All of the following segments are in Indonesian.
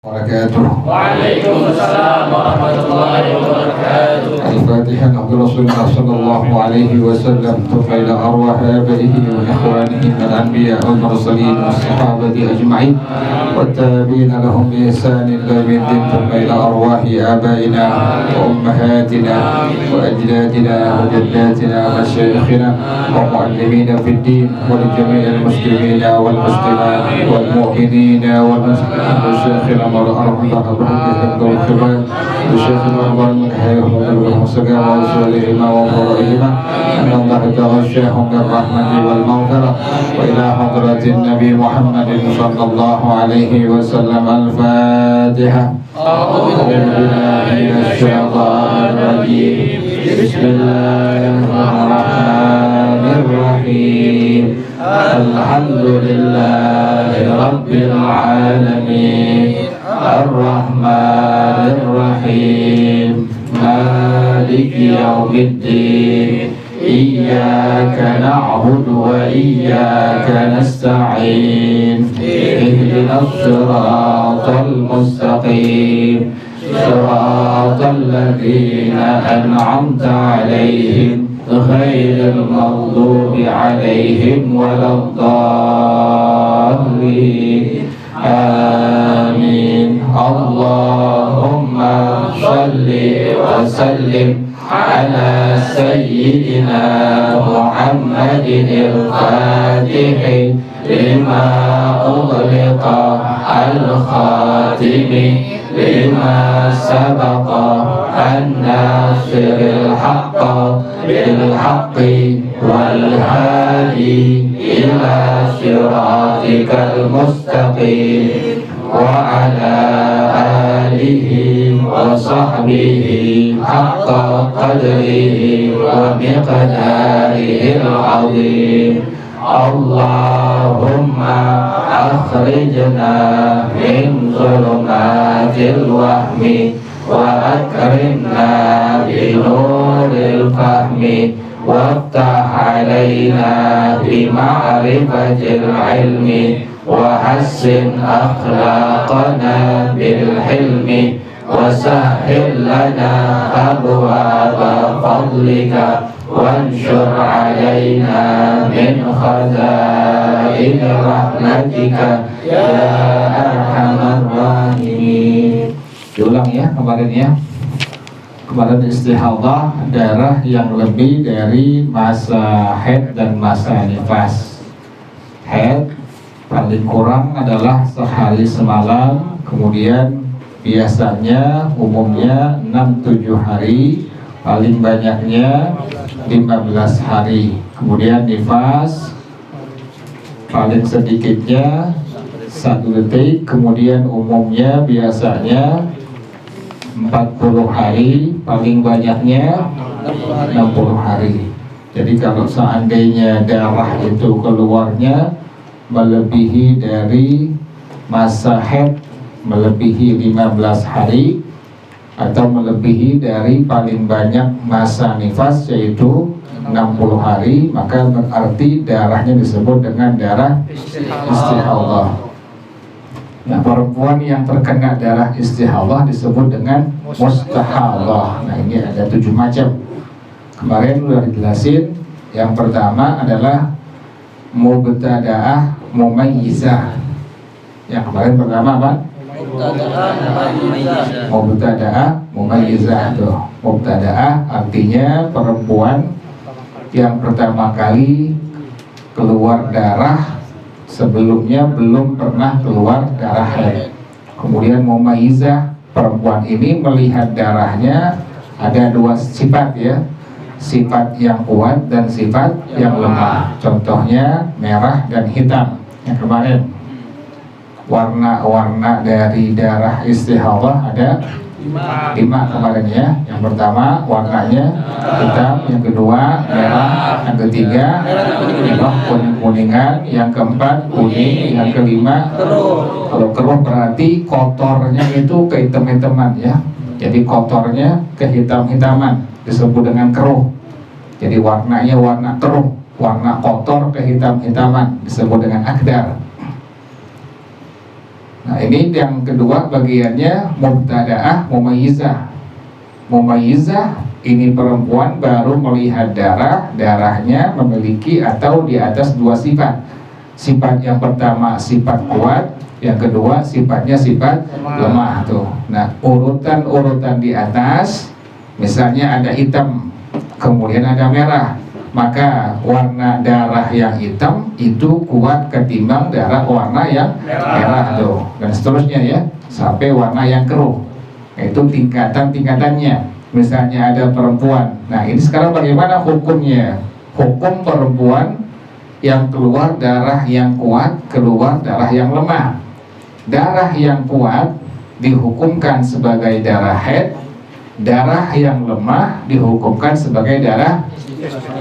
وبركاته. وعليكم السلام ورحمة الله وبركاته. الفاتحة لرسول الله صلى الله عليه وسلم ثم إلى أرواح آبائه وإخوانه من الأنبياء والمرسلين والصحابة أجمعين والتابعين لهم بإحسان إلى يوم الدين ثم إلى أرواح آبائنا وأمهاتنا وأجدادنا وجداتنا ومشايخنا ومعلمين في الدين ولجميع المسلمين والمسلمات والمؤمنين والمسلمين وشيخنا مرحبا بالخبر الشيخ مرحبا من حيهم والمسجد ورسولهما وفرائهما أن الله تغشاهم بالرحمة والمغفرة وإلى حضرة النبي محمد صلى الله عليه وسلم. الفاتحة. أعوذ بالله من الشيطان الرجيم. بسم الله الرحمن الرحيم. الحمد لله رب العالمين الرحمن الرحيم مالك يوم الدين إياك نعبد وإياك نستعين اهدنا الصراط المستقيم صراط الذين أنعمت عليهم غير المغضوب عليهم ولا الضالين. آمين. اللهم صل وسلم على سيدنا محمد الفاتح لما أغلق الخاتم لما سبق الناصر الحق بالحق والهادي إلى صراطك المستقيم وعلى آله وصحبه حق قدره ومقداره العظيم. اللهم أخرجنا من ظلمات الوهم وأكرمنا بنور الفهم وافتح علينا بمعرفة العلم وحسن أخلاقنا بالحلم وسهل لنا أبواب فضلك وانشر علينا من خزائن رحمتك يا أرحم الراحمين. Diulang ya kemarin ya. Kemarin istihadah darah yang lebih dari masa haid dan masa nifas. Haid paling kurang adalah sehari semalam, kemudian biasanya umumnya 6-7 hari, paling banyaknya 15 hari. Kemudian nifas paling sedikitnya 1 detik, kemudian umumnya biasanya 40 hari, paling banyaknya 60 hari. Jadi kalau seandainya darah itu keluarnya melebihi dari masa haid, melebihi 15 hari atau melebihi dari paling banyak masa nifas yaitu 60 hari, maka berarti darahnya disebut dengan darah istihadah. Nah, perempuan yang terkena darah istihadah disebut dengan mustahadah. Nah, ini ada 7 macam. Kemarin sudah dijelasin. Yang pertama adalah mubtada'ah mumayyizah. Yang kemarin pertama apa? Mubtada'ah mumayyizah. Mubtada'ah artinya perempuan yang pertama kali keluar darah, sebelumnya belum pernah keluar darah haid. Kemudian mumayyizah, perempuan ini melihat darahnya ada 2 sifat ya, sifat yang kuat dan sifat yang lemah. Contohnya merah dan hitam. Yang kemarin warna-warna dari darah istihadah ada 5 kemarin ya. Yang pertama warnanya hitam, yang kedua merah, yang ketiga kuning-kuningan, yang keempat kuning, yang kelima keruh. Kalau keruh berarti kotornya itu kehitam-hitaman ya. Jadi kotornya kehitam-hitaman disebut dengan keruh. Jadi warnanya warna keruh, warna kotor kehitam-hitaman disebut dengan akdar. Nah ini yang kedua bagiannya mubtada'ah mumayyizah. Mumayyizah ini perempuan baru melihat darahnya memiliki atau di atas dua sifat. Sifat yang pertama sifat kuat, yang kedua sifatnya sifat lemah tuh. Nah urutan di atas, misalnya ada hitam, kemudian ada merah, maka warna darah yang hitam itu kuat ketimbang darah warna yang merah tuh, dan seterusnya ya, sampai warna yang keruh. Nah, itu tingkatannya. Misalnya ada perempuan. Nah ini sekarang bagaimana hukumnya? Hukum perempuan yang keluar darah yang kuat, keluar darah yang lemah. Darah yang kuat dihukumkan sebagai darah haid, darah yang lemah dihukumkan sebagai darah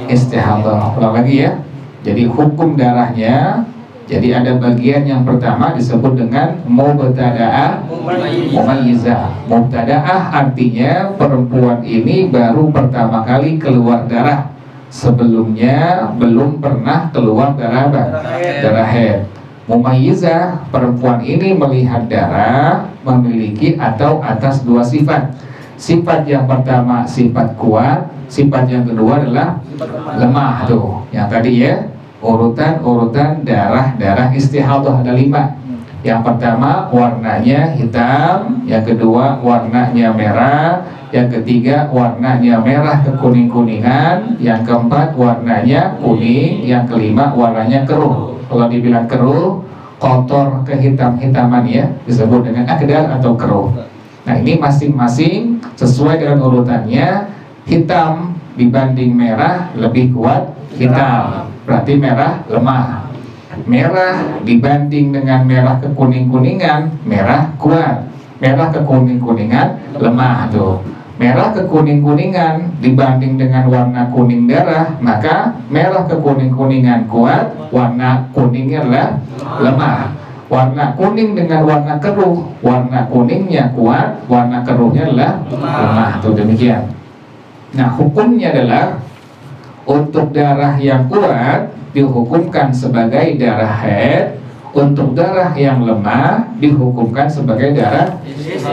istihadah. Ulang lagi ya. Jadi hukum darahnya, jadi ada bagian yang pertama disebut dengan mubtada'ah mumayyizah. Mubtada'ah artinya perempuan ini baru pertama kali keluar darah, sebelumnya belum pernah keluar darah haid. Mumayyizah, perempuan ini melihat darah memiliki atau atas dua sifat. Sifat yang pertama sifat kuat, sifat yang kedua adalah lemah tuh. Yang tadi ya, urutan darah istihadah ada 5. Yang pertama warnanya hitam, yang kedua warnanya merah, yang ketiga warnanya merah kekuning-kuningan, yang keempat warnanya kuning, yang kelima warnanya keruh. Kalau dibilang keruh, kotor kehitam-hitaman ya, disebut dengan akdar atau keruh. Nah ini masing-masing sesuai dengan urutannya. Hitam dibanding merah lebih kuat hitam, berarti merah lemah. Merah dibanding dengan merah kekuning-kuningan, merah kuat. Merah kekuning-kuningan lemah tuh. Merah kekuning-kuningan dibanding dengan warna kuning darah, maka merah kekuning-kuningan kuat, warna kuningnya lemah. Warna kuning dengan warna keruh, warna kuningnya kuat, warna keruhnya lemah. Tuh demikian. Nah hukumnya adalah untuk darah yang kuat dihukumkan sebagai darah haid, untuk darah yang lemah dihukumkan sebagai darah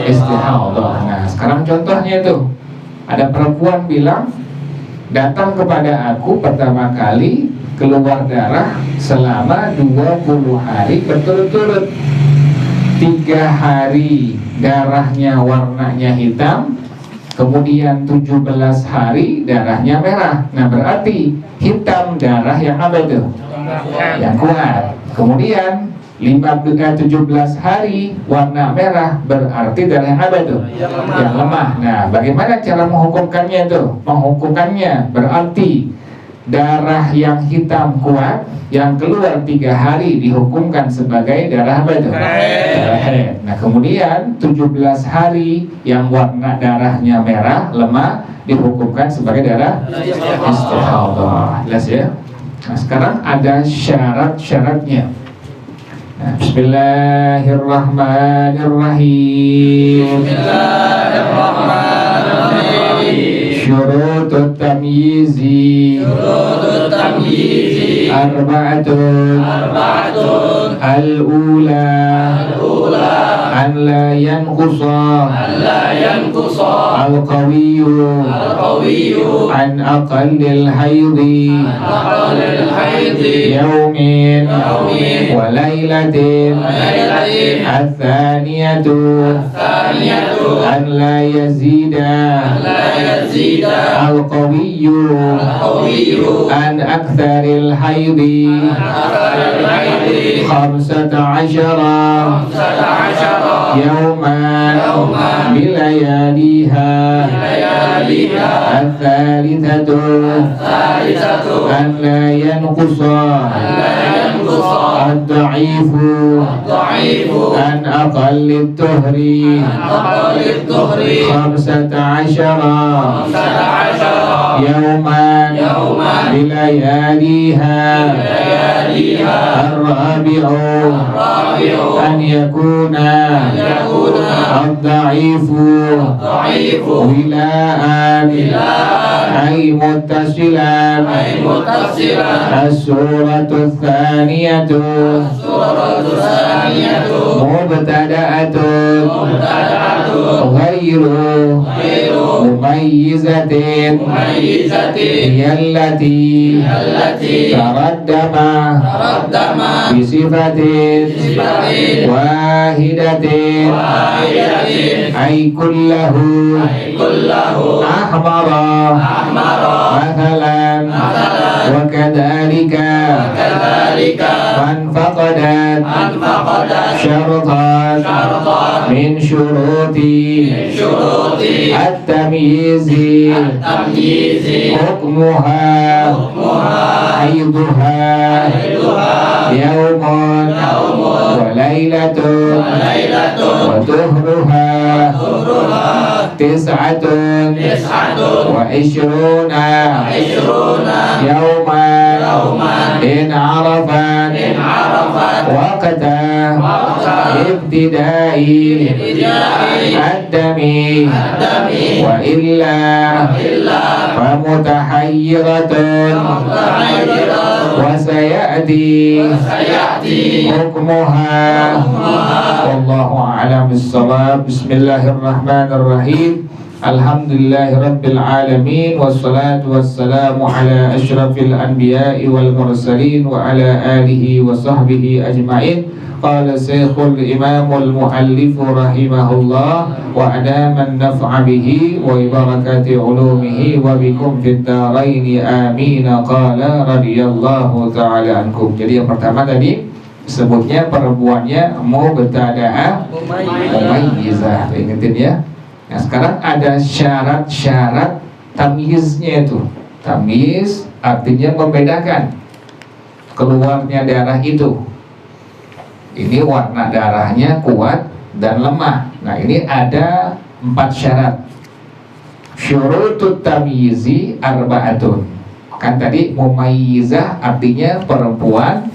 istihadah. Nah sekarang contohnya itu, ada perempuan bilang, datang kepada aku pertama kali keluar darah selama 20 hari berturut-turut. 3 hari darahnya warnanya hitam, kemudian 17 hari darahnya merah. Nah berarti hitam darah yang apa itu? Yang kuat. Kemudian 17 hari warna merah, berarti darah yang apa itu? Yang lemah. Nah bagaimana cara menghukumkannya itu? Menghukumkannya berarti darah yang hitam kuat yang keluar 3 hari dihukumkan sebagai darah apa itu? Darah haid. Nah kemudian 17 hari yang warna darahnya merah lemah dihukumkan sebagai darah istihadah. Jelas ya? Nah sekarang ada syarat-syaratnya. Nah, Bismillahirrahmanirrahim. Syurutut tamyizi arba'atun. Al-ula an la yanqusa al-qawiyyu an aqallil haidhi yawmin wa laylatin. Al-thaniyatu an la yazida al-qawiyyu an aktharil haidhi 15 yawman bilayaliha. Al-thalithatu an la yanqusa ad-da'ifu an aqallit tuhri 15 yawman bilayaliha. Ar-rabi'u an yakuna ad-da'ifu wila'an ay muttasilan. As-suratu tsaniyatu Atsaniyatu mubtada'atun mubtada'atun ghairu mumayyizatin mumayyizatin hiyallati allati taraddama taraddama bisifatin bisifatin wahidatin wahidatin ay kullahu kullahu ahmara ahmara mathalan wa kadzalika kadzalika man faqadat man faqadat syaratan min syuruti syuruti at-tamyizi tamyizi hukmuha aiduha yaumun wa lailatun wa tuhruha tis'atun wa ishruna yauman in arafan waqta ibtidai ad-dami wa illa famutahayyiratun wa sayati hukmuha wallahu a'lam bis-shawab. Bismillahirrahmanirrahim. Alhamdulillahirabbil alamin wassalatu wassalamu ala asyrafil anbiya'i wal mursalin wa ala alihi wa sahbihi ajma'in. Qala Syekhul Imamul Muallif rahimahullah wa adaman naf'a bihi wa barakati ulumihi wa bikum fid dharaini amin. Qala radhiyallahu ta'ala ankum. Jadi yang pertama tadi sebutnya perempuannya mubtada'ah mumayyizah. Ingetin ya. Nah sekarang ada syarat-syarat tamyiznya itu. Tamyiz artinya membedakan keluarnya darah itu. Ini warna darahnya kuat dan lemah. Nah ini ada 4 syarat. Syurutut tamyizi arba'atun. Kan tadi mumayyizah artinya perempuan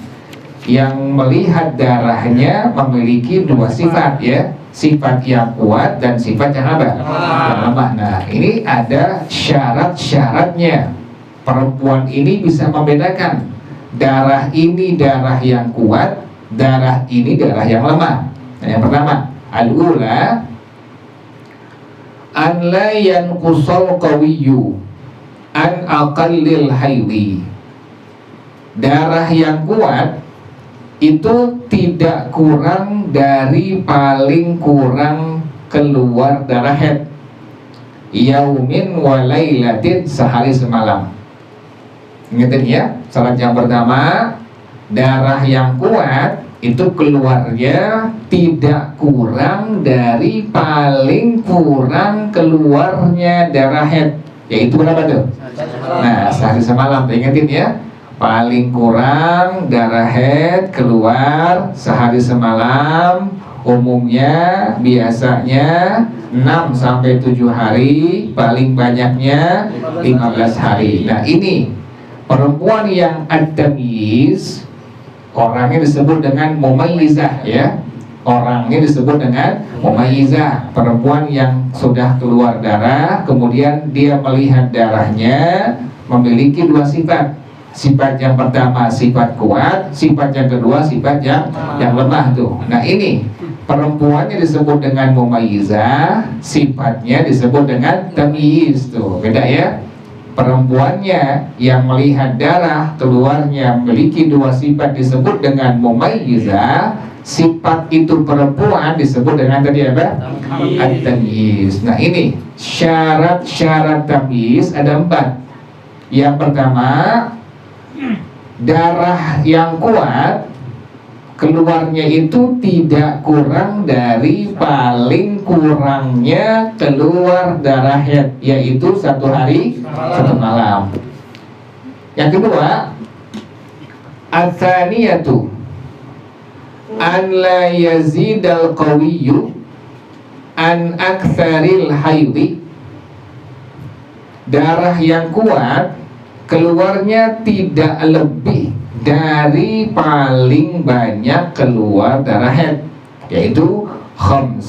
yang melihat darahnya memiliki 2 sifat ya. Sifat yang kuat dan sifat yang apa? Yang lemah. Nah ini ada syarat-syaratnya. Perempuan ini bisa membedakan darah ini darah yang kuat, darah ini darah yang lemah. Nah yang pertama, al-ula an la yanqusal qawiyyu an aqallil haidhi. Darah yang kuat itu tidak kurang dari paling kurang keluar darah haid yaumin wa lailatin, sehari semalam. Ingetin ya, syarat yang pertama, darah yang kuat itu keluarnya tidak kurang dari paling kurang keluarnya darah haid, yaitu berapa tuh? Nah, sehari semalam, ingetin ya. Paling kurang darah haid keluar sehari semalam, umumnya biasanya 6-7 hari, paling banyaknya 15 hari. Nah ini perempuan yang at-tamyiz, orangnya disebut dengan mumayyizah ya. Orangnya disebut dengan mumayyizah, perempuan yang sudah keluar darah, kemudian dia melihat darahnya memiliki 2 sifat. Sifat yang pertama sifat kuat, sifat yang kedua sifat yang lemah tuh. Nah ini perempuannya disebut dengan mumayyizah, sifatnya disebut dengan tamyiz tuh. Beda ya. Perempuannya yang melihat darah keluarnya memiliki 2 sifat disebut dengan mumayyizah. Sifat itu perempuan disebut dengan tadi apa? At-tamyiz. Nah ini syarat-syarat tamyiz ada 4. Yang pertama, darah yang kuat keluarnya itu tidak kurang dari paling kurangnya keluar darah haid, yaitu 1 hari 1 malam. Yang kedua, atsaniyatu an la yazidal qawiyyu an aktsaril haidhi. Darah yang kuat keluarnya tidak lebih dari paling banyak keluar darah haid, yaitu 15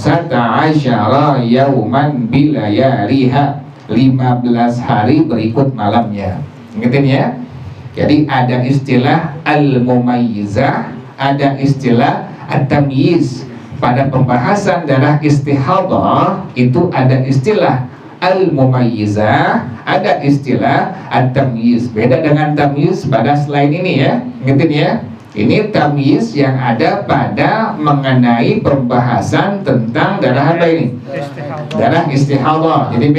yauman bilayaliha, 15 hari berikut malamnya. Ingetin ya. Jadi ada istilah al-mumayyizah, ada istilah at-tamyiz. Pada pembahasan darah istihadah itu ada istilah al-mumayyizah, ada istilah at-tamyiz. Beda dengan tamyiz pada slide ini ya, ngerti ya? Ini tamyiz yang ada pada mengenai pembahasan tentang darah apa ini? Darah istihadah. Jadi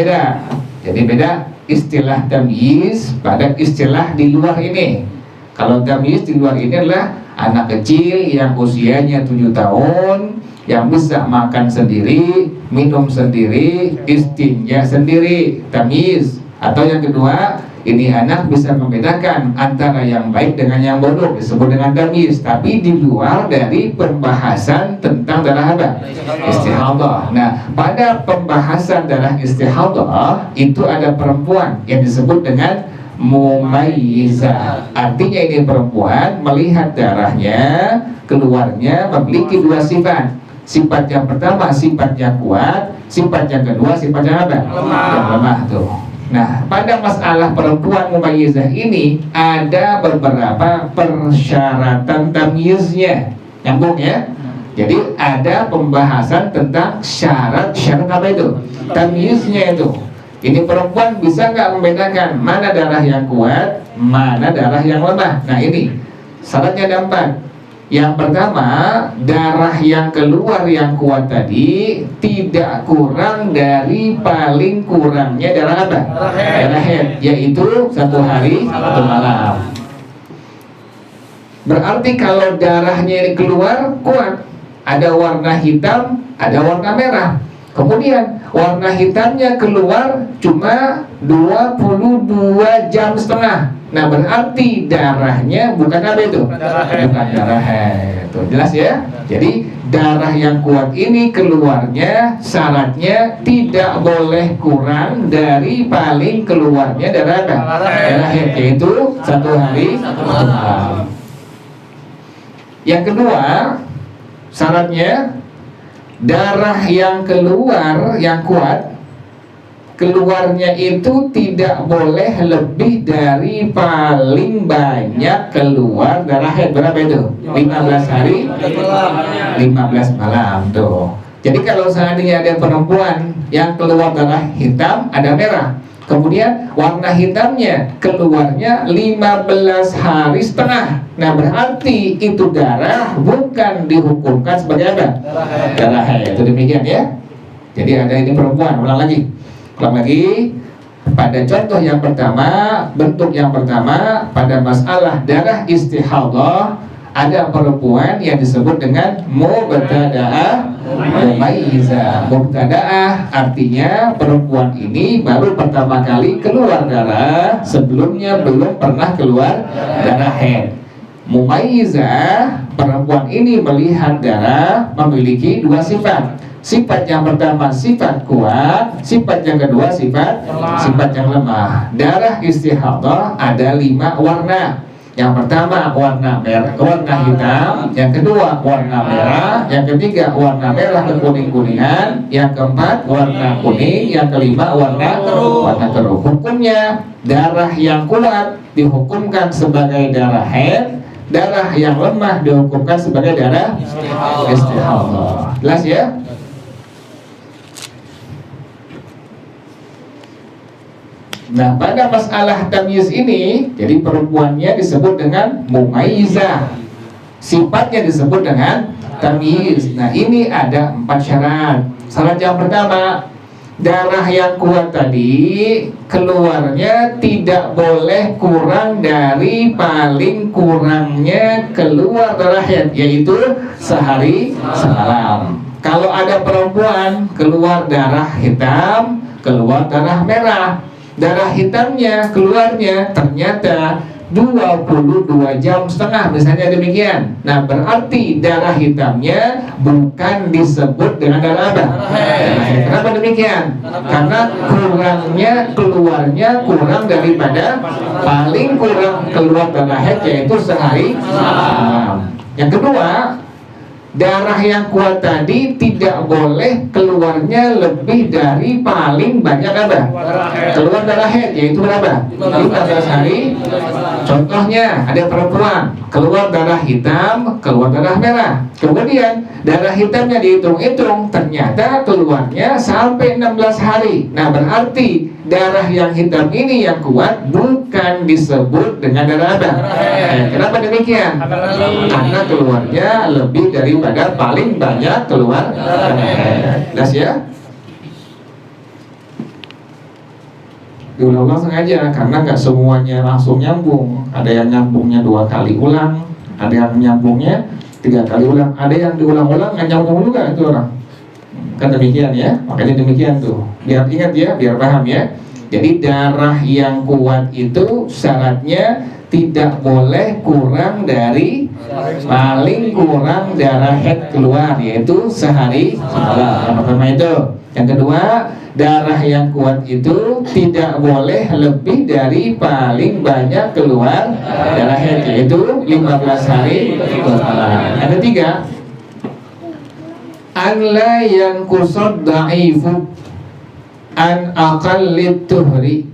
beda istilah tamyiz pada istilah di luar ini. Kalau tamyiz di luar ini adalah anak kecil yang usianya 7 tahun, yang bisa makan sendiri, minum sendiri, istinja sendiri, tamyiz. Atau yang kedua, ini anak bisa membedakan antara yang baik dengan yang buruk, disebut dengan tamyiz, tapi di luar dari pembahasan tentang darah apa? Istihadah. Nah, pada pembahasan darah istihadah itu ada perempuan yang disebut dengan mumayyizah. Artinya ini perempuan melihat darahnya keluarnya memiliki 2 sifat. Sifat yang pertama sifat yang kuat, sifat yang kedua sifat yang apa? Yang lemah tuh. Nah, pada masalah perempuan mumayyizah ini ada beberapa persyaratan tamyiznya. Nyambung ya? Jadi ada pembahasan tentang syarat-syarat apa itu? Tamyiznya itu. Ini perempuan bisa nggak membedakan mana darah yang kuat, mana darah yang lemah? Nah ini syaratnya ada 4. Yang pertama, darah yang keluar yang kuat tadi tidak kurang dari paling kurangnya darah apa? Darah haid, yaitu 1 hari 1 malam. Berarti kalau darahnya ini keluar kuat, ada warna hitam, ada warna merah. Kemudian warna hitamnya keluar cuma 22 jam setengah. Nah berarti darahnya bukan apa itu? Bukan darah haid. Jelas ya? Jadi darah yang kuat ini keluarnya syaratnya tidak boleh kurang dari paling keluarnya darah apa? Darah haid, yaitu 1 hari 1 malam. Yang kedua syaratnya, darah yang keluar yang kuat keluarnya itu tidak boleh lebih dari paling banyak keluar darah haid. Berapa itu? 15 hari 15 malam tuh. Jadi kalau seandainya ada perempuan yang keluar darah hitam ada merah, kemudian warna hitamnya keluarnya 15 hari setengah. Nah berarti itu darah bukan dihukumkan sebagai apa? Darah haid. Itu demikian ya. Jadi ada ini perempuan, ulang lagi. Pada contoh yang pertama, bentuk yang pertama pada masalah darah istihadah ada perempuan yang disebut dengan mubtada'ah mumayyizah. Mubtada'ah artinya perempuan ini baru pertama kali keluar darah, sebelumnya belum pernah keluar darah haid. Mumayyizah, perempuan ini melihat darah memiliki 2 sifat. Sifat yang pertama sifat kuat, sifat yang kedua sifat yang lemah. Darah istihadah ada 5 warna. Yang pertama warna merah, warna hitam. Yang kedua warna merah. Yang ketiga warna merah kekuning-kuningan. Yang keempat warna kuning. Yang kelima warna keruh. Hukumnya darah yang kuat dihukumkan sebagai darah haid. Darah yang lemah dihukumkan sebagai darah istihadah. Jelas ya? Nah pada masalah tamyiz ini, jadi perempuannya disebut dengan mumayyizah, sifatnya disebut dengan tamyiz. Nah ini ada 4 syarat. Syarat yang pertama, darah yang kuat tadi keluarnya tidak boleh kurang dari paling kurangnya keluar darah haid, yaitu sehari semalam. Kalau ada perempuan keluar darah hitam, keluar darah merah, darah hitamnya keluarnya ternyata 22 jam setengah misalnya demikian. Nah berarti darah hitamnya bukan disebut dengan darah apa? Kenapa demikian? Karena keluarnya kurang daripada paling kurang keluar darah haid, yaitu sehari semalam. Yang kedua, darah yang kuat tadi tidak boleh keluarnya lebih dari paling banyak apa? Keluar darah haid, yaitu berapa? 15 hari. Contohnya ada perempuan keluar darah hitam, keluar darah merah. Kemudian darah hitamnya dihitung-hitung, ternyata keluarnya sampai 16 hari. Nah, berarti darah yang hitam ini yang kuat bukan disebut dengan darah apa? Kenapa demikian? Karena keluarnya lebih daripada paling banyak keluar darah. Jelas ya? Diulang-ulang sengaja karena nggak semuanya langsung nyambung. Ada yang nyambungnya 2 kali ulang, ada yang nyambungnya 3 kali ulang, ada yang diulang-ulang nggak nyambung juga itu orang. Kan demikian ya, makanya demikian tuh. Biar ingat ya, biar paham ya. Jadi darah yang kuat itu syaratnya tidak boleh kurang dari paling kurang darah haid keluar, yaitu sehari semalam. Yang pertama itu. Yang kedua, darah yang kuat itu tidak boleh lebih dari paling banyak keluar darah haid, yaitu 15 hari semalam. Yang ketiga, an la yanqusad da'ifu an aqallit tuhri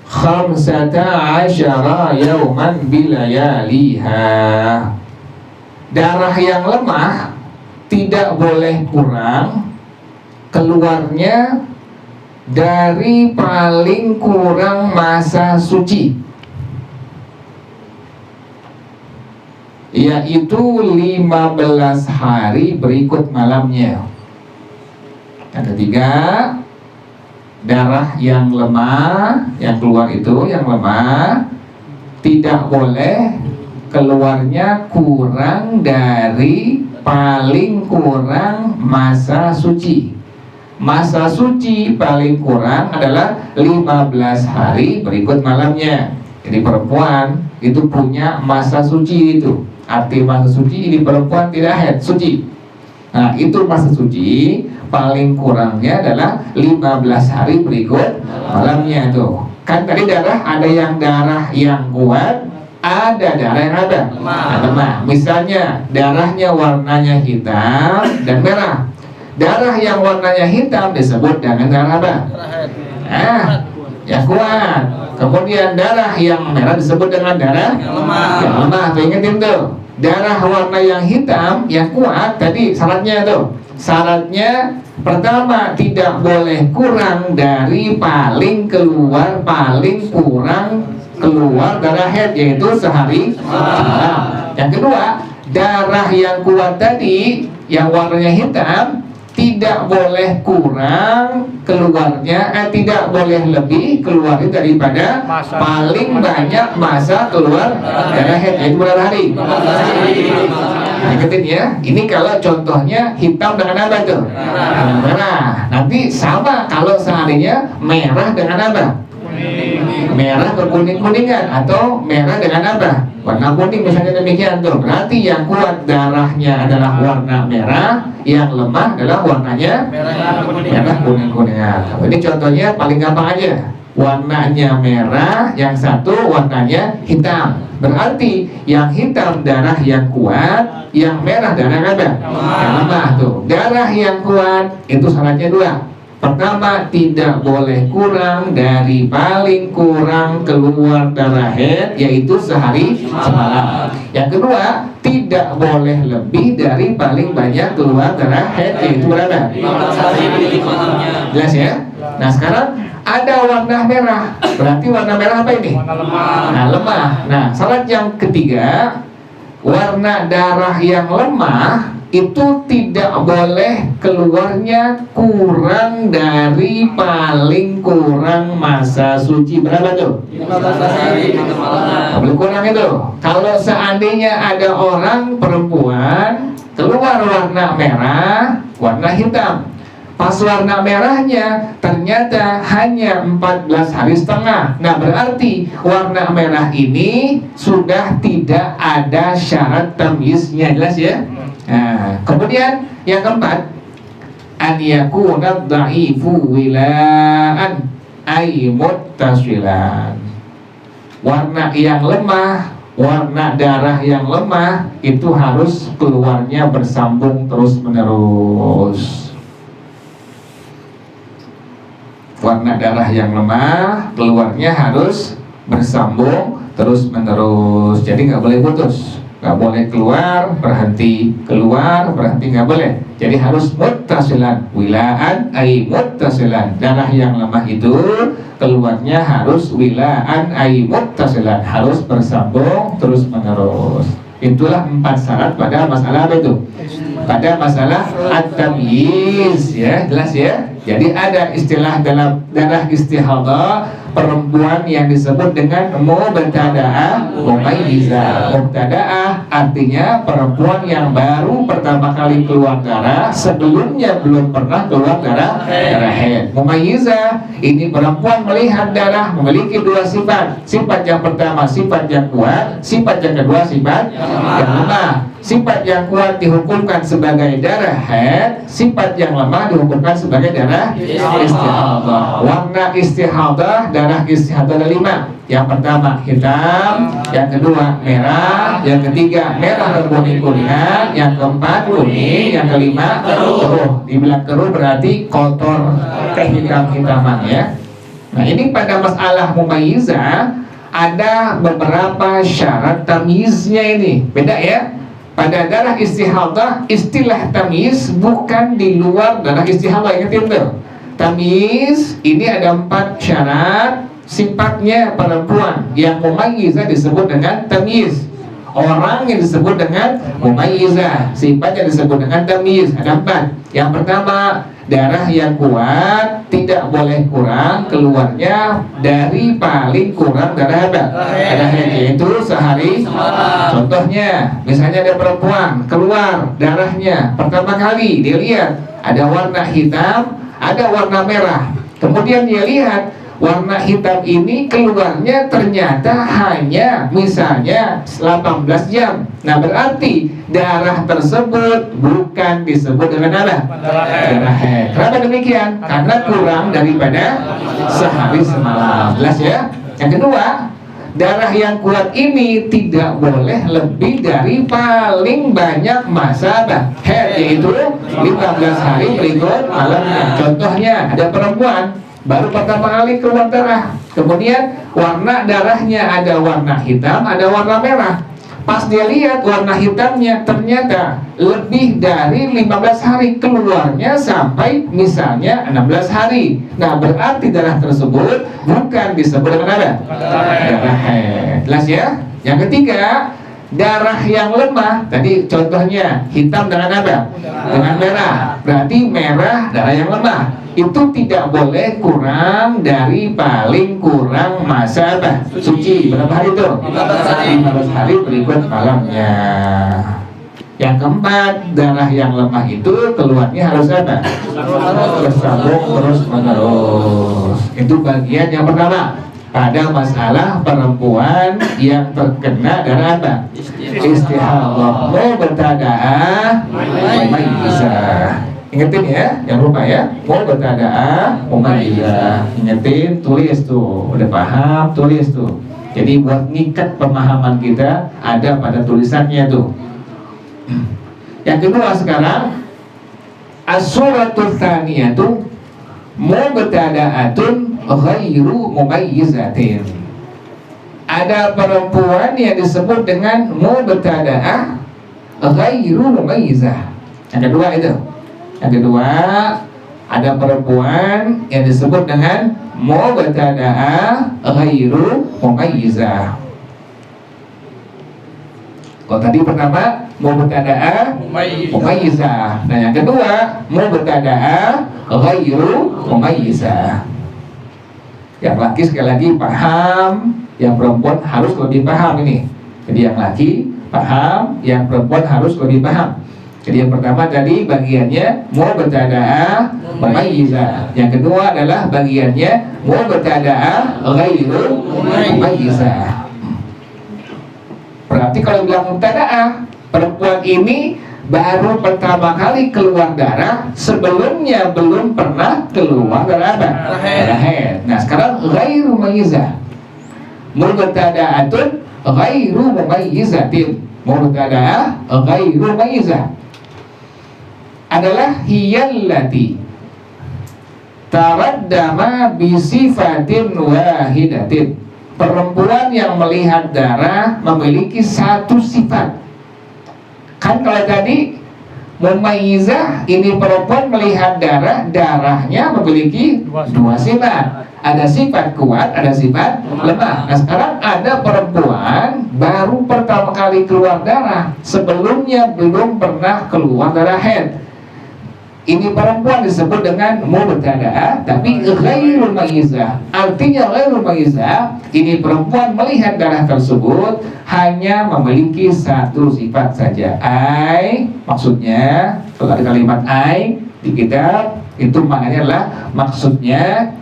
khamsata asyara yauman bilayaliha. Darah yang lemah tidak boleh kurang keluarnya dari paling kurang masa suci, yaitu 15 hari berikut malamnya. Yang ketiga, darah yang lemah, yang keluar itu yang lemah tidak boleh keluarnya kurang dari paling kurang masa suci. Masa suci paling kurang adalah 15 hari berikut malamnya. Jadi perempuan itu punya masa suci itu. Arti masa suci ini perempuan tidak haid, suci. Nah, itu masa suci paling kurangnya adalah 15 hari berikut malamnya tuh. Kan tadi darah ada yang darah yang kuat, ada darah yang ada lemah. Misalnya darahnya warnanya hitam dan merah. Darah yang warnanya hitam disebut dengan darah apa? Yang kuat. Kemudian darah yang merah disebut dengan darah yang lemah. Tuh, ingetin tuh. Darah warna yang hitam yang kuat tadi syaratnya tuh. Syaratnya pertama tidak boleh kurang dari paling kurang keluar darah haid, yaitu sehari semalam. Yang kedua, darah yang kuat tadi yang warnanya hitam tidak boleh kurang keluarnya, tidak boleh lebih keluarnya daripada paling banyak masa keluar darah haid, yaitu berapa hari? Ingetin ya, ini kalau contohnya hitam dengan apa tuh? Merah. Nanti sama kalau seharinya merah dengan apa? Merah kekuning-kuningan atau merah dengan apa? Warna kuning misalnya, demikian tuh. Berarti yang kuat darahnya adalah warna merah, yang lemah adalah warnanya merah kuning-kuningan. Ini contohnya paling gampang aja. Warnanya merah, yang satu warnanya hitam. Berarti yang hitam darah yang kuat, yang merah darah apa? Yang lemah tuh. Darah yang kuat itu syaratnya 2. Pertama, tidak boleh kurang dari paling kurang keluar darah haid, yaitu sehari semalam. Yang kedua, tidak boleh lebih dari paling banyak keluar darah haid, yaitu berapa? 15 hari malamnya. Jelas ya? Nah, sekarang ada warna merah. Berarti warna merah apa ini? Warna lemah. Nah, lemah. Nah, syarat yang ketiga, warna darah yang lemah itu tidak boleh keluarnya kurang dari paling kurang masa suci. Berapa tuh? 15 hari malam. Boleh kurang itu. Kalau seandainya ada orang perempuan keluar warna merah, warna hitam, pas warna merahnya ternyata hanya 14 hari setengah. Nah, berarti warna merah ini sudah tidak ada syarat tamyiznya. Jelas ya? Nah, kemudian yang keempat, an yakuna dha'ifu wilaan ay muttasilan. Warna yang lemah, warna darah yang lemah itu harus keluarnya bersambung terus menerus. Warna darah yang lemah keluarnya harus bersambung terus menerus, jadi nggak boleh putus. Nggak boleh keluar berhenti, keluar berhenti, nggak boleh. Jadi harus muttasilan, wilaan ay muttasilan. Darah yang lemah itu keluarnya harus wilaan ay muttasilan, harus bersambung terus menerus. Itulah 4 syarat pada masalah apa itu? Pada masalah at-tamyiz, ya, jelas ya. Jadi ada istilah dalam darah istihadah perempuan yang disebut dengan mubtada'ah mumayyizah. Mubtada'ah artinya perempuan yang baru pertama kali keluar darah, sebelumnya belum pernah keluar darah haid. Mumayyizah ini perempuan melihat darah memiliki 2 sifat. Sifat yang pertama sifat yang kuat, sifat yang kedua sifat yang lemah. Sifat yang kuat dihukumkan sebagai darah haid, sifat yang lemah dihukumkan sebagai darah istihadah. Warna istihadah, darah istihadah ada 5. Yang pertama hitam, yang kedua merah, yang ketiga merah kekuning-kuningan, yang keempat kuning, yang kelima keruh. Dibilang keruh berarti kotor, kehitam-hitaman, ya. Nah, ini pada masalah mumayyizah ada beberapa syarat tamyiznya ini. Beda ya. Pada darah istihadah, istilah tamyiz bukan di luar darah istihadah. Ingat itu. Tamyiz ini ada 4 syarat. Sifatnya perempuan yang mumayyizah disebut dengan tamyiz. Orang yang disebut dengan mumayyizah, sifatnya disebut dengan tamyiz. Ada 4. Yang pertama, darah yang kuat tidak boleh kurang keluarnya dari paling kurang darah apa? Darah yaitu sehari. Contohnya, misalnya ada perempuan keluar darahnya pertama kali dia lihat ada warna hitam, ada warna merah. Kemudian dia lihat warna hitam ini keluarnya ternyata hanya misalnya 18 jam. Nah, berarti darah tersebut bukan disebut dengan apa? Darah haid. Kenapa demikian? Karena kurang daripada sehari semalam. Jelas ya? Yang kedua, darah yang kuat ini tidak boleh lebih dari paling banyak masa haid, yaitu 15 hari berikut malamnya. Contohnya, ada perempuan baru pertama kali keluar darah, kemudian warna darahnya ada warna hitam, ada warna merah. Pas dia lihat warna hitamnya ternyata lebih dari 15 hari keluarnya sampai misalnya 16 hari. Nah, berarti darah tersebut bukan disebut dengan apa? Darah haid. Jelas ya? Yang ketiga, darah yang lemah. Tadi contohnya hitam dengan apa? Dengan merah. Berarti merah darah yang lemah. Itu tidak boleh kurang dari paling kurang masa suci. Berapa hari itu? 15 hari berikut malamnya. Yang keempat, darah yang lemah itu keluarnya harus apa? Bersambung terus menerus. Itu bagian yang pertama pada masalah perempuan yang terkena darah apa? Istihadah mubtada'ah mumayyizah. Ingetin ya, jangan lupa ya. Mubtada'ah mumayyizah. Ingetin, tulis tuh. Udah paham, tulis tuh. Jadi buat ngikat pemahaman kita ada pada tulisannya tuh. Yang kedua sekarang, as-suratul tsaniyatu mubtada'atun ghairu mumayyizatin. Ada perempuan yang disebut dengan mubtada'ah ghairu mumayyizah. Yang kedua itu. Yang kedua, ada perempuan yang disebut dengan mubtada'ah ghairu mumayyizah. Kalau tadi pertama mubtada'ah mumayyizah. Nah, yang kedua mubtada'ah ghairu mumayyizah. Yang laki sekali lagi paham, yang perempuan harus lebih paham ini. Jadi yang laki paham, yang perempuan harus lebih paham. Jadi yang pertama tadi bagiannya mubtada'ah mumayyizah. Yang kedua adalah bagiannya mubtada'ah ghairu mumayyizah. Berarti kalau bilang mubtada'ah, perempuan ini baru pertama kali keluar darah, sebelumnya belum pernah keluar darah apa? Darah haid. Nah, sekarang ghairu mumayyizah. Mubtada'atun ghairu mumayyizatin. Mubtada'ah ghairu mumayyizah adalah hiyallati taraddama bisifatin wahidatin. Perempuan yang melihat darah memiliki satu sifat. Kan kalau tadi mumayyizah, ini perempuan melihat darah, darahnya memiliki dua sifat. Ada sifat kuat, ada sifat lemah. Nah sekarang ada perempuan baru pertama kali keluar darah, sebelumnya belum pernah keluar darah haid. Ini perempuan disebut dengan mubtada'ah tapi ghairul mumayyizah. Artinya ghairul mumayyizah, ini perempuan melihat darah tersebut hanya memiliki satu sifat saja. Ai, maksudnya kalau ada kalimat ai di kitab itu maknanya adalah maksudnya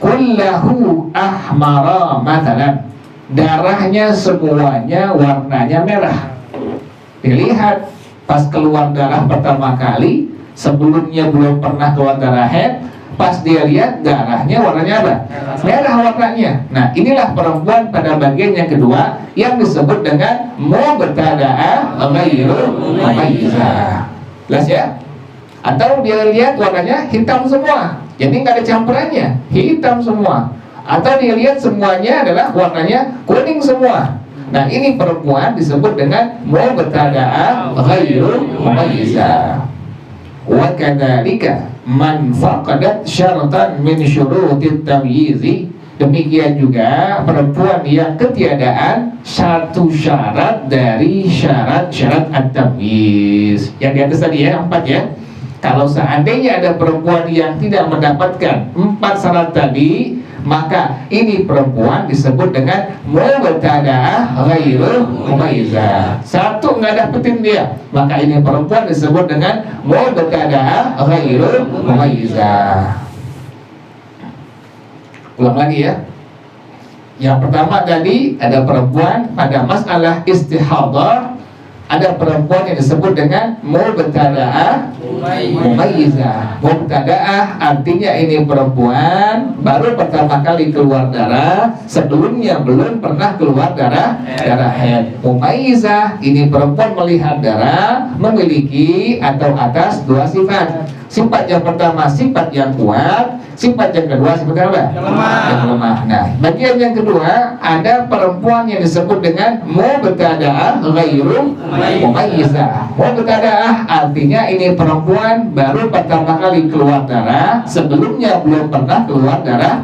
kullahu ahmara matalan, darahnya semuanya warnanya merah. Dilihat pas keluar darah pertama kali, sebelumnya belum pernah keluar darah haid, pas dia lihat darahnya warnanya apa? Merah warnanya. Nah inilah perempuan pada bagian yang kedua yang disebut dengan mubtada'ah ghairu mumayyizah. Jelas ya? Atau dia lihat warnanya hitam semua, jadi nggak ada campurannya, hitam semua. Atau dia lihat semuanya adalah warnanya kuning semua. Nah ini perempuan disebut dengan mubtada'ah ghairu mumayyizah. Wa kadzalika man faqadat syaratan min syurutit tamyizi, demikian juga perempuan yang ketiadaan satu syarat dari syarat-syarat at-tamyiz. Yang di atas tadi ya, 4 ya. Kalau seandainya ada perempuan yang tidak mendapatkan 4 syarat tadi, maka ini perempuan disebut dengan mubtada'ah ghairu mumayyizah. Satu nggak dapetin dia, maka ini perempuan disebut dengan mubtada'ah ghairu mumayyizah. Ulang lagi ya. Yang pertama tadi ada perempuan pada masalah istihadah, ada perempuan yang disebut dengan mubtada'ah mumayyizah. Mubtada'ah artinya ini perempuan baru pertama kali keluar darah, sebelumnya belum pernah keluar darah haid. Mumayyizah ini perempuan melihat darah memiliki atau atas 2 sifat. Sifat yang pertama sifat yang kuat, sifat yang kedua sifat apa? Yang lemah. Nah, bagian yang kedua ada perempuan yang disebut dengan mubtada'ah ghairu mumayyizah. Mubtada'ah artinya ini perempuan baru pertama kali keluar darah, sebelumnya belum pernah keluar darah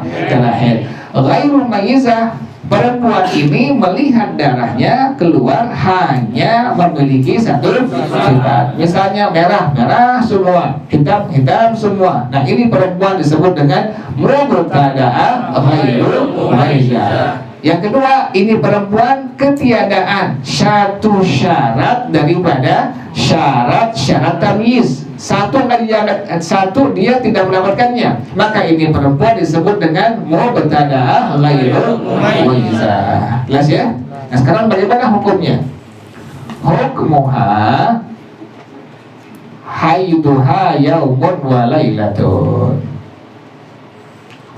haid. Ghairu mumayyizah, perempuan ini melihat darahnya keluar hanya memiliki satu sifat. Misalnya merah semua, hitam semua. Nah ini perempuan disebut dengan mubtada'ah ghairu mumayyizah. Yang kedua, ini perempuan ketiadaan satu syarat daripada syarat-syarat tamyiz. Satu dia tidak mendapatkannya, maka ini perempuan disebut dengan mubtada'ah ghairu mumayyizah. Jelas ya? Nah sekarang bagaimana hukumnya? Hukmuha haiduha yaumun wa lailatun.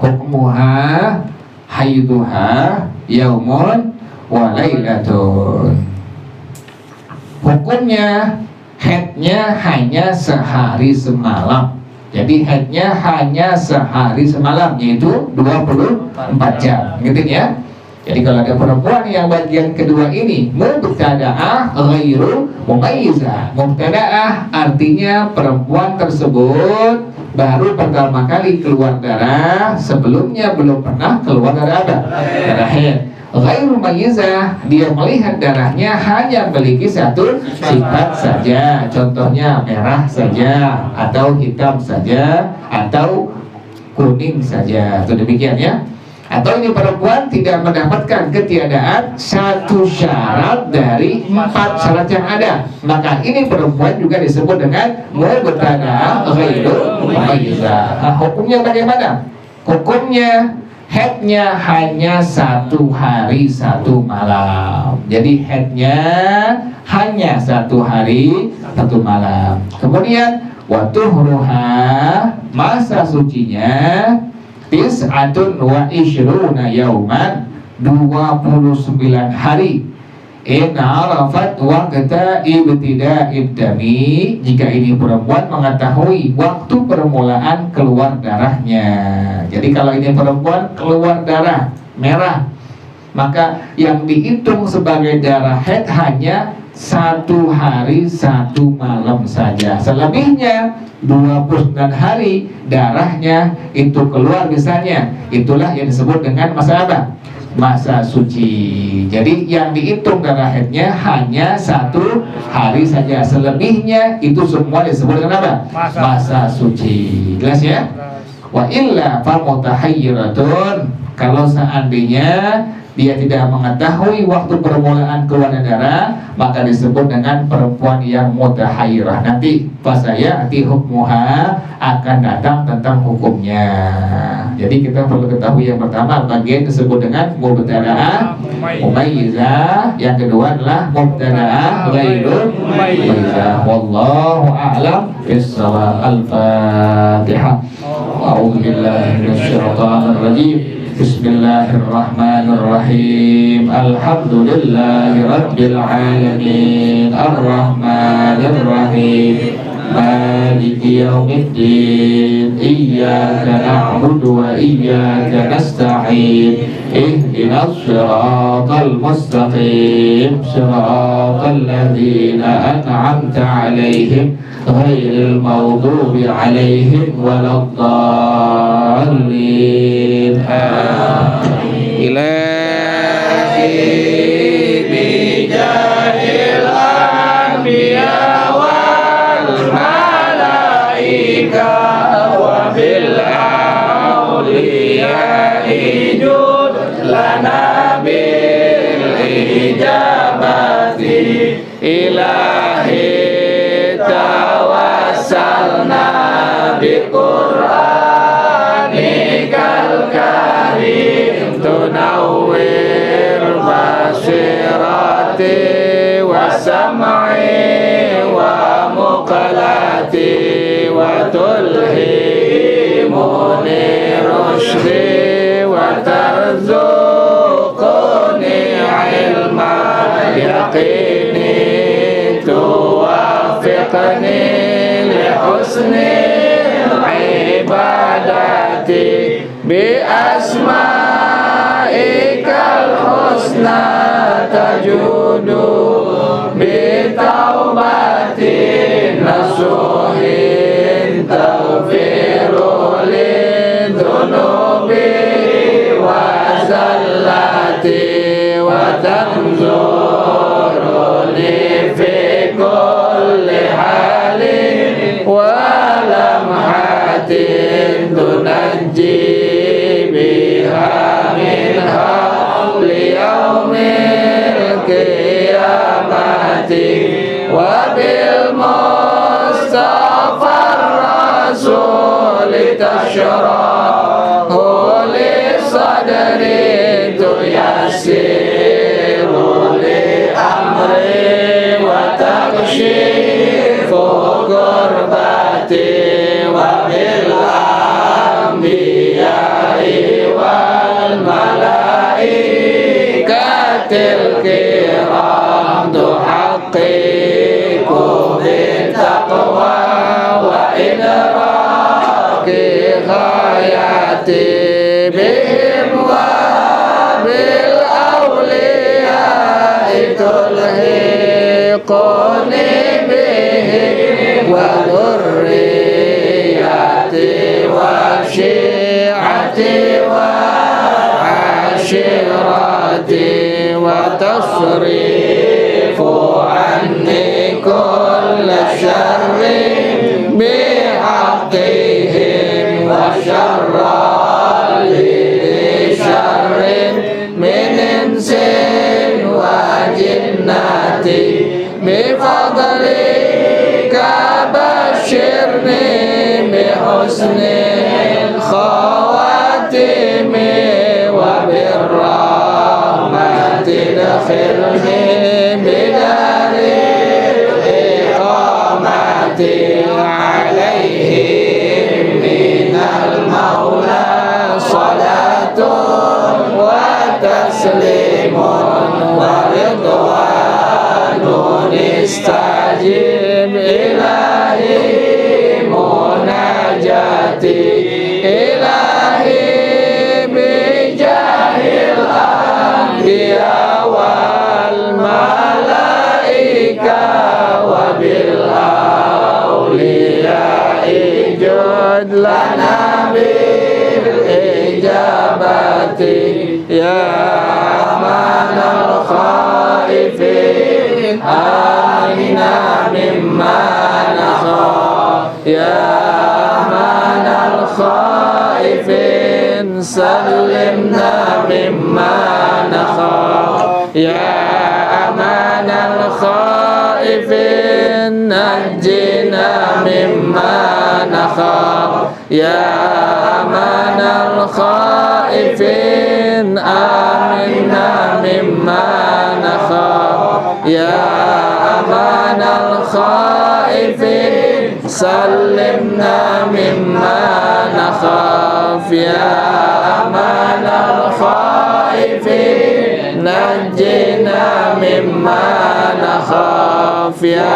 Hukmuha haiduha yaumun wa lailatun. Hukumnya haidnya hanya sehari semalam. Jadi haidnya hanya sehari semalam, yaitu 24 jam. Gitu ya. Jadi kalau ada perempuan yang bagian kedua ini mubtada'ah ghairu mumayyizah. Mubtada'ah artinya perempuan tersebut baru pertama kali keluar darah, sebelumnya belum pernah keluar darah haid. Ghairu mumayyizah, dia melihat darahnya hanya memiliki satu sifat saja. Contohnya merah saja, atau hitam saja, atau kuning saja. Itu demikian ya. Atau ini perempuan tidak mendapatkan ketiadaan satu syarat dari 4 syarat yang ada, maka ini perempuan juga disebut dengan mubtada'ah ghairu mumayyizah. Nah, hukumnya bagaimana? Hukumnya haidnya hanya 1 hari 1 malam. Jadi haidnya hanya 1 hari 1 malam. Kemudian watuhruha, masa sucinya tis'atun wa ishruna yauman, 29 hari. In arafat waqta ibtida'id dami, jika ini perempuan mengetahui waktu permulaan keluar darahnya. Jadi kalau ini perempuan keluar darah merah, maka yang dihitung sebagai darah haid hanya 1 hari 1 malam saja. Selebihnya 29 hari darahnya itu keluar misalnya. Itulah yang disebut dengan masa apa? Masa suci. Jadi yang dihitung darah haidnya hanya 1 hari saja. Selebihnya itu semua disebut dengan apa? Masa suci. Jelas ya? Wa illa fa mutahayyiratun. Kalau seandainya dia tidak mengetahui waktu permulaan keluarnya darah, maka disebut dengan perempuan yang mutahayyirah. Nanti pas nanti hukmuha akan datang tentang hukumnya. Jadi kita perlu ketahui yang pertama bagian disebut dengan mubtada'ah mumayyizah, yang kedua adalah mubtada'ah ghairu mumayyizah. Wallahu a'lam bissawab. Al-Fatihah. A'udzu billahi minasyaitonir rajim. Bismillahirrahmanirrahim. Alhamdulillahi rabbil alamin. Ar-Rahmanirrahim. Maliki yaumiddin. Iyyaka na'budu wa iyyaka nasta'in. Ihdinas siratal mustaqim. Siratal ladzina an'amta 'alaihim ghairil maghdubi 'alaihim waladdallin. Ilahi bijahil anbiya wal malaika wa bil awliya ijud lana bil ijabati ilahi tawassalna bi Qur'anikal karim tunawwir basirati wa sam'i wa muqalati wa tulhimuni rushdi wa tarzuquni ilma yaqini tuwafiqni li husni ibadati bi asma'ikal husna tajudu bi taubatin nasuhin taghfiru li dhunubi wa zallati wa tanzuruni fi kulli halin wa lamhatin tunajji biha min hawli yaumil qiyamati wa bil mustafa rasul tashrahu li sadri tuyassiru li amri wa takshifu kurbati wa bil anbiya'i wal malaikatil kiram tuhaqqiqu bit taqwa wa idraki khayati bihim wa bil awliya'i tulhiquni bihim wa dhurriyyati wa syi'ati wa ashirati wa tasrifu anni kulla syarrin bihaqqihim wa syarra li syarrin min insin wa jinnati bifadlika basyirni bihusnil khawatimi wa birrahmati dakhilni bidaril iqamati alaihim minal maula salatun wa taslim ijabati ya amanal khaifin amina mimma nakhaf ya amanal khaifin salimna mimma nakhaf ya amanal khaifin najjina mimma nakhaf ya amanal khaifin aminna mimma nakhaf ya amanal khaifin salimna mimma nakhaf ya amanal khaifin najjina mimma nakhaf ya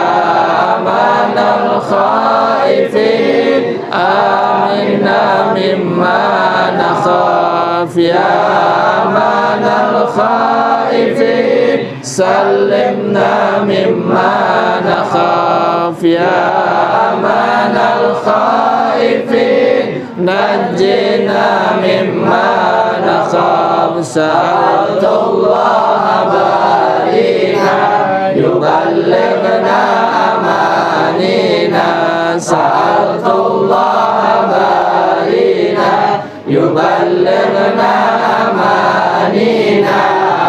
amanal khaifin aminna mimma nakhaf ya amanal khaifin salimna mimma nakhaf ya amanal khaifin najjina mimma nakhaf sa'altullah barina yuballighna amanina sa'altullah barina yuballighna amanina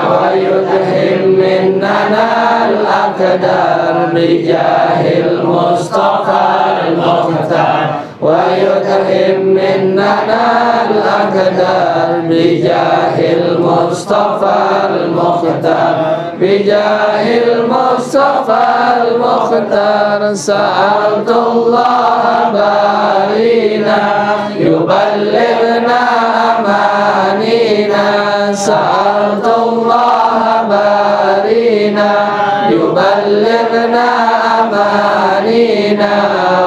wa yudhim minnana al-aqdar bijahil mustafa al-mukhtar wa yudhim minnana al-aqdar bijahil mustafa al-mukhtar bijahil mustafa al-mukhtar sa'altullah barina yuballighna amanina sa'altullah barina yuballighna amanina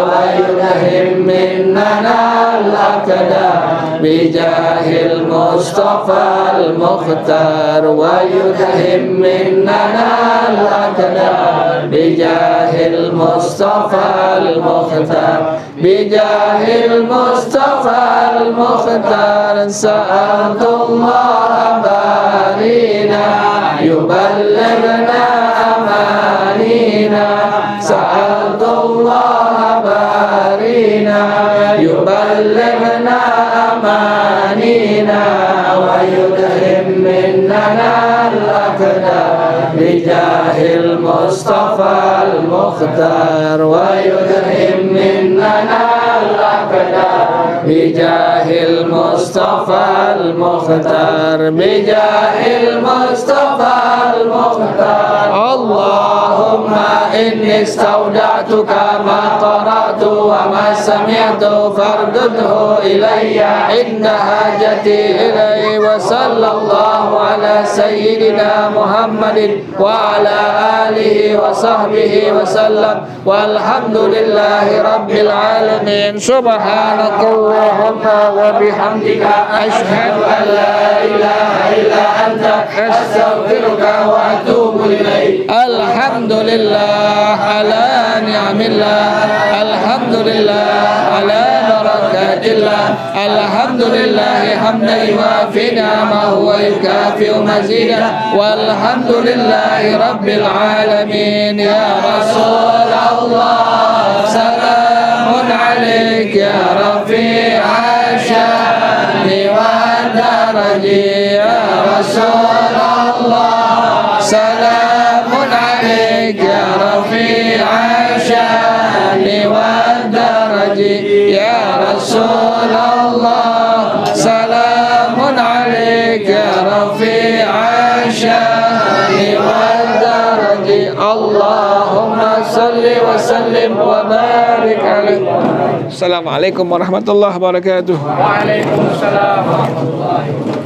wa yudhim minnana al-aqdar bijahil mustafa al-mukhtar wa yudhim minnana al-aqdar bijahil mustafa al-mukhtar bijahil mustafa al-mukhtar sa'altullah barina yuballighna amanina sa'altullah barina yuballighna amanina wa yudhim minnana al-aqdar bijahil mustafa al-mukhtar wa yudhim minnana al-aqdar bijahil mustafa al-mukhtar bijahil mustafa al-mukhtar Allahumma inni istawda'tuka ma qara'tu wa ma sami'tu fardudhu ilayya inda hajati ilayhi wa sallallahu ala sayyidina Muhammadin wa ala alihi wa sahbihi wa sallam walhamdulillahi rabbil alamin subhanakallahumma wa bihamdika ashhadu an la ilaha illa anta astaghfiruka wa atubu ilaik alhamdulillah ala ni'amillah alhamdulillah ala barakatillah alhamdulillah hamdan yuwafi ni'amahu wa yukafi'u mazidah walhamdulillahi rabbil alamin ya Rasulullah salamun alaik ya rafi'a sya'ni wa daraji ya Rasulullah salamun alaik ya rafi'a sya'ni wa daraji ya Rasulullah salamun alaik ya rafi'a sya'ni wa daraji Allahumma salli wa sallim wa barik alaih. Assalamualaikum warahmatullahi wabarakatuh. Waalaikumsalam warahmatullahi wabarakatuh.